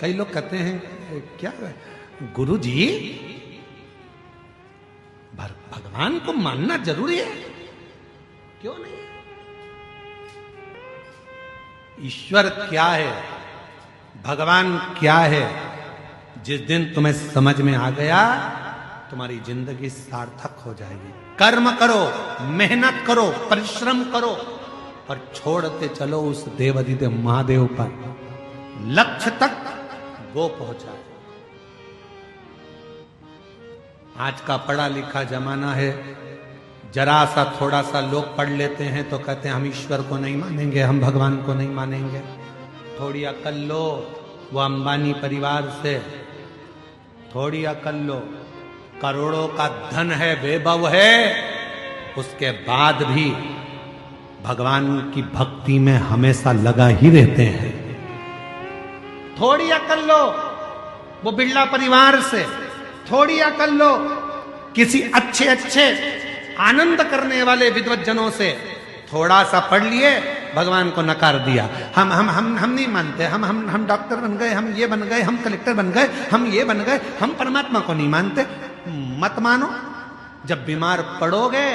कई लोग कहते हैं क्या गुरु जी भगवान को मानना जरूरी है? क्यों नहीं? ईश्वर क्या है, भगवान क्या है, जिस दिन तुम्हें समझ में आ गया तुम्हारी जिंदगी सार्थक हो जाएगी। कर्म करो, मेहनत करो, परिश्रम करो और छोड़ते चलो उस देवाधिदेव महादेव पर, लक्ष्य तक वो पहुंचाए। आज का पढ़ा लिखा जमाना है, जरा सा थोड़ा सा लोग पढ़ लेते हैं तो कहते हैं हम ईश्वर को नहीं मानेंगे, हम भगवान को नहीं मानेंगे। थोड़ी अकल लो, वो अंबानी परिवार से थोड़ी अकल लो, करोड़ों का धन है, वैभव है, उसके बाद भी भगवान की भक्ति में हमेशा लगा ही रहते हैं। थोड़ी अकल लो वो बिरला परिवार से, थोड़ी अकल लो किसी अच्छे अच्छे आनंद करने वाले विद्वज्जनों से। थोड़ा सा पढ़ लिए, भगवान को नकार दिया, हम नहीं मानते, हम डॉक्टर बन गए, हम ये बन गए, हम कलेक्टर बन गए, हम ये बन गए, हम परमात्मा को नहीं मानते। मत मानो। जब बीमार पड़ोगे,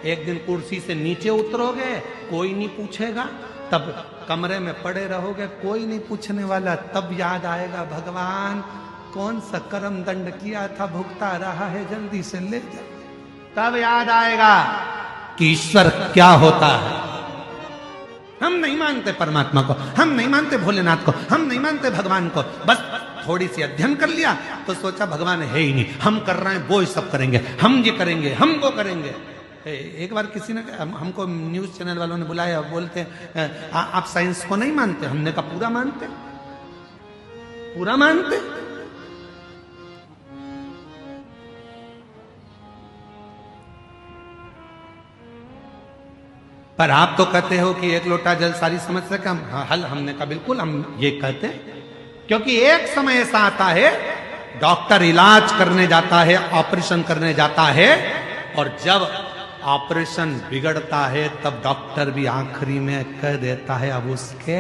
एक दिन कुर्सी से नीचे उतरोगे, कोई नहीं पूछेगा, तब कमरे में पड़े रहोगे, कोई नहीं पूछने वाला, तब याद आएगा भगवान कौन सा कर्म दंड किया था, भुगता रहा है, जल्दी से ले जा। तब याद आएगा कि ईश्वर क्या होता है। हम नहीं मानते परमात्मा को, हम नहीं मानते भोलेनाथ को, हम नहीं मानते भगवान को। बस थोड़ी सी अध्ययन कर लिया तो सोचा भगवान है ही नहीं, हम कर रहे हैं वो ही सब करेंगे, हम ये करेंगे, हम वो करेंगे। एक बार किसी ने हमको न्यूज चैनल वालों ने बुलाया, बोलते आप साइंस को नहीं मानते? हमने कहा पूरा मानते, पूरा मानते। पर आप तो कहते हो कि एक लोटा जल सारी समस्या का हल। हमने कहा बिल्कुल हम ये कहते हैं, क्योंकि एक समय ऐसा आता है डॉक्टर इलाज करने जाता है, ऑपरेशन करने जाता है, और जब ऑपरेशन बिगड़ता है तब डॉक्टर भी आखिरी में कह देता है अब उसके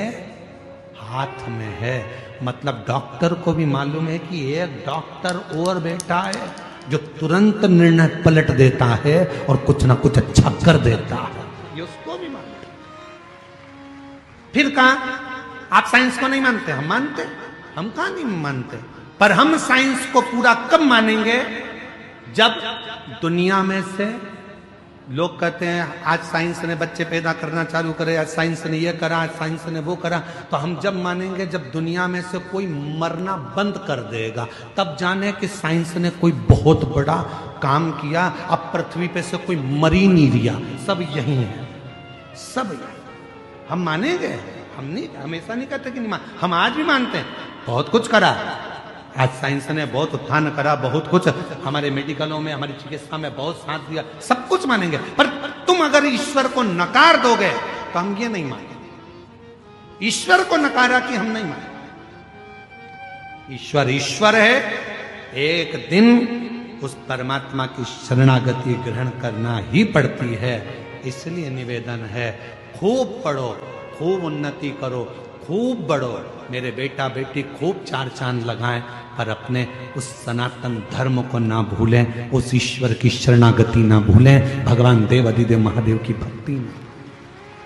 हाथ में है। मतलब डॉक्टर को भी मालूम है कि एक डॉक्टर और बैठा है जो तुरंत निर्णय पलट देता है और कुछ ना कुछ अच्छा कर देता है, ये उसको भी मालूम। फिर कहा आप साइंस को नहीं मानते? हम मानते। हम कहां नहीं मानते, पर हम साइंस को पूरा कब मानेंगे? जब दुनिया में से लोग कहते हैं आज साइंस ने बच्चे पैदा करना चालू करे, आज साइंस ने ये करा, आज साइंस ने वो करा। तो हम जब मानेंगे जब दुनिया में से कोई मरना बंद कर देगा, तब जाने कि साइंस ने कोई बहुत बड़ा काम किया। अब पृथ्वी पे से कोई मर ही नहीं रिया, सब यही है, सब यही। हम मानेंगे, हम नहीं, हमेशा नहीं कहते कि नहीं मान, हम आज भी मानते हैं बहुत कुछ करा। आज साइंस ने बहुत उत्थान करा, बहुत कुछ हमारे मेडिकलों में, हमारी चिकित्सा में बहुत साथ दिया, सब कुछ मानेंगे। पर तुम अगर ईश्वर को नकार दोगे तो हम ये नहीं मानेंगे। ईश्वर को नकारा कि हम नहीं मानेंगे। ईश्वर ईश्वर है, एक दिन उस परमात्मा की शरणागति ग्रहण करना ही पड़ती है। इसलिए निवेदन है खूब पढ़ो, खूब उन्नति करो, खूब बढ़ो। मेरे बेटा बेटी खूब चार चांद लगाएं, पर अपने उस सनातन धर्म को ना भूलें, उस ईश्वर की शरणागति ना भूलें, भगवान देव अधिदेव महादेव की भक्ति में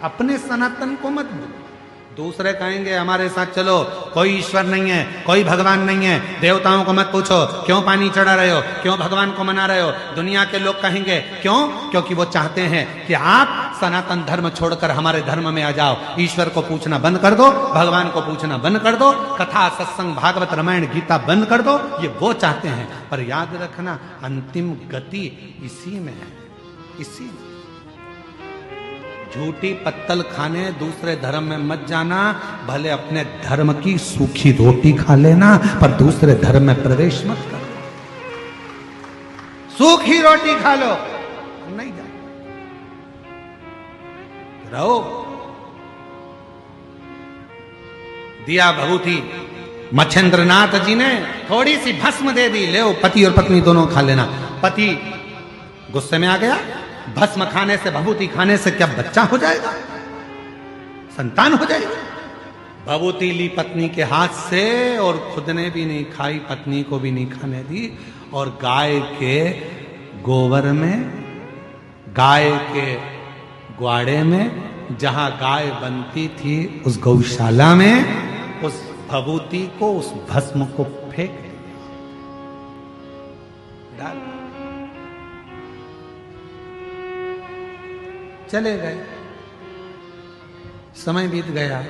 अपने सनातन को मत भूलो। दूसरे कहेंगे हमारे साथ चलो, कोई ईश्वर नहीं है, कोई भगवान नहीं है, देवताओं को मत पूछो, क्यों पानी चढ़ा रहे हो, क्यों भगवान को मना रहे हो। दुनिया के लोग कहेंगे क्यों? क्योंकि वो चाहते हैं कि आप सनातन धर्म छोड़कर हमारे धर्म में आ जाओ। ईश्वर को पूछना बंद कर दो, भगवान को पूछना बंद कर दो, कथा सत्संग भागवत रामायण गीता बंद कर दो, ये वो चाहते हैं। पर याद रखना अंतिम गति इसी में है, इसी में। झूठी पत्तल खाने दूसरे धर्म में मत जाना, भले अपने धर्म की सूखी रोटी खा लेना, पर दूसरे धर्म में प्रवेश मत करो। सूखी रोटी खा लो, नहीं जाए रहो। दिया भभूति मच्छेंद्रनाथ जी ने थोड़ी सी भस्म दे दी, ले पति और पत्नी दोनों खा लेना। पति गुस्से में आ गया, भस्म खाने से, भभूति खाने से क्या बच्चा हो जाएगा, संतान हो जाएगी? भभूति ली पत्नी के हाथ से और खुद ने भी नहीं खाई, पत्नी को भी नहीं खाने दी। और गाय के गोबर में, गाय के ग्वाड़े में, जहां गाय बनती थी उस गौशाला में उस भभूति को, उस भस्म को फेंक डाल, चले गए। समय बीत गया।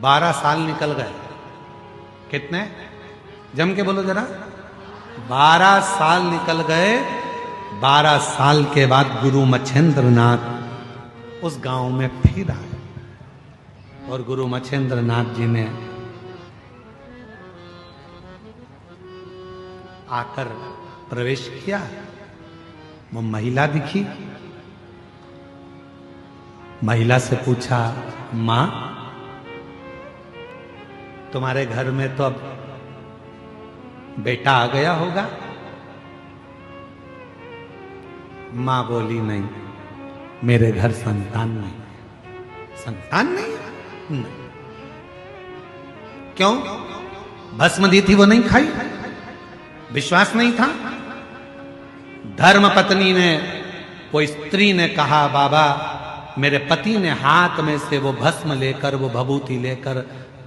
बारह साल निकल गए। कितने? जम के बोलो जरा। 12 साल निकल गए। 12 साल के बाद गुरु मच्छेंद्र नाथ उस गांव में फिर आए और गुरु मच्छेंद्र नाथ जी ने आकर प्रवेश किया। वो महिला दिखी। महिला से पूछा, मां तुम्हारे घर में तो अब बेटा आ गया होगा? मां बोली, नहीं, मेरे घर संतान नहीं। संतान नहीं? नहीं। क्यों? भस्म दी थी वो नहीं खाई? विश्वास नहीं था? धर्म पत्नी ने, कोई स्त्री ने कहा, बाबा मेरे पति ने हाथ में से वो भस्म लेकर, वो भभूति लेकर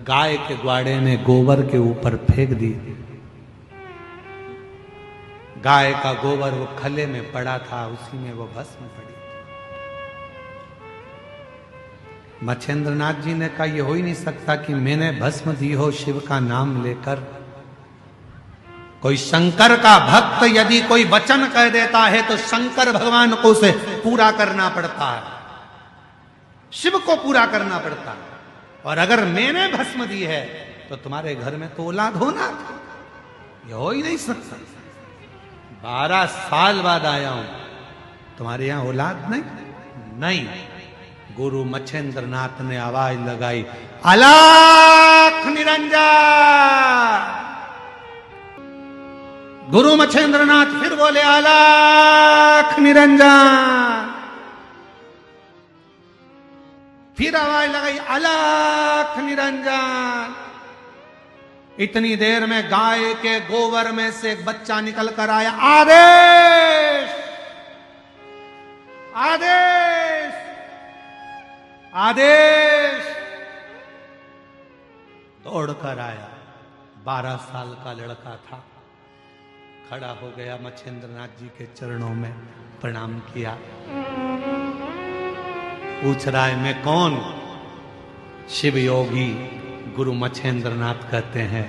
गाय के ग्वाड़े में गोबर के ऊपर फेंक दी। गाय का गोबर वो खले में पड़ा था, उसी में वो भस्म पड़ी। मच्छेंद्रनाथ जी ने कहा, यह हो ही नहीं सकता कि मैंने भस्म दी हो शिव का नाम लेकर। कोई शंकर का भक्त यदि कोई वचन कह देता है तो शंकर भगवान को उसे पूरा करना पड़ता है, शिव को पूरा करना पड़ता है। और अगर मैंने भस्म दी है तो तुम्हारे घर में तो औलाद होना था। यह हो ही नहीं सकता। 12 साल बाद आया हूं, तुम्हारे यहां औलाद नहीं? नहीं। गुरु मच्छेंद्र नाथ ने आवाज लगाई, अलख निरंजन। गुरु मच्छेंद्र नाथ फिर बोले, अलख निरंजन। फिर आवाज लगाई, अलख निरंजन। इतनी देर में गाय के गोबर में से एक बच्चा निकल कर आया। आदेश, आदेश, आदेश। दौड़कर आया। 12 साल का लड़का था। खड़ा हो गया, मच्छेंद्रनाथ जी के चरणों में प्रणाम किया। पूछ रहा है, मैं कौन? शिव योगी गुरु मच्छेंद्रनाथ कहते हैं,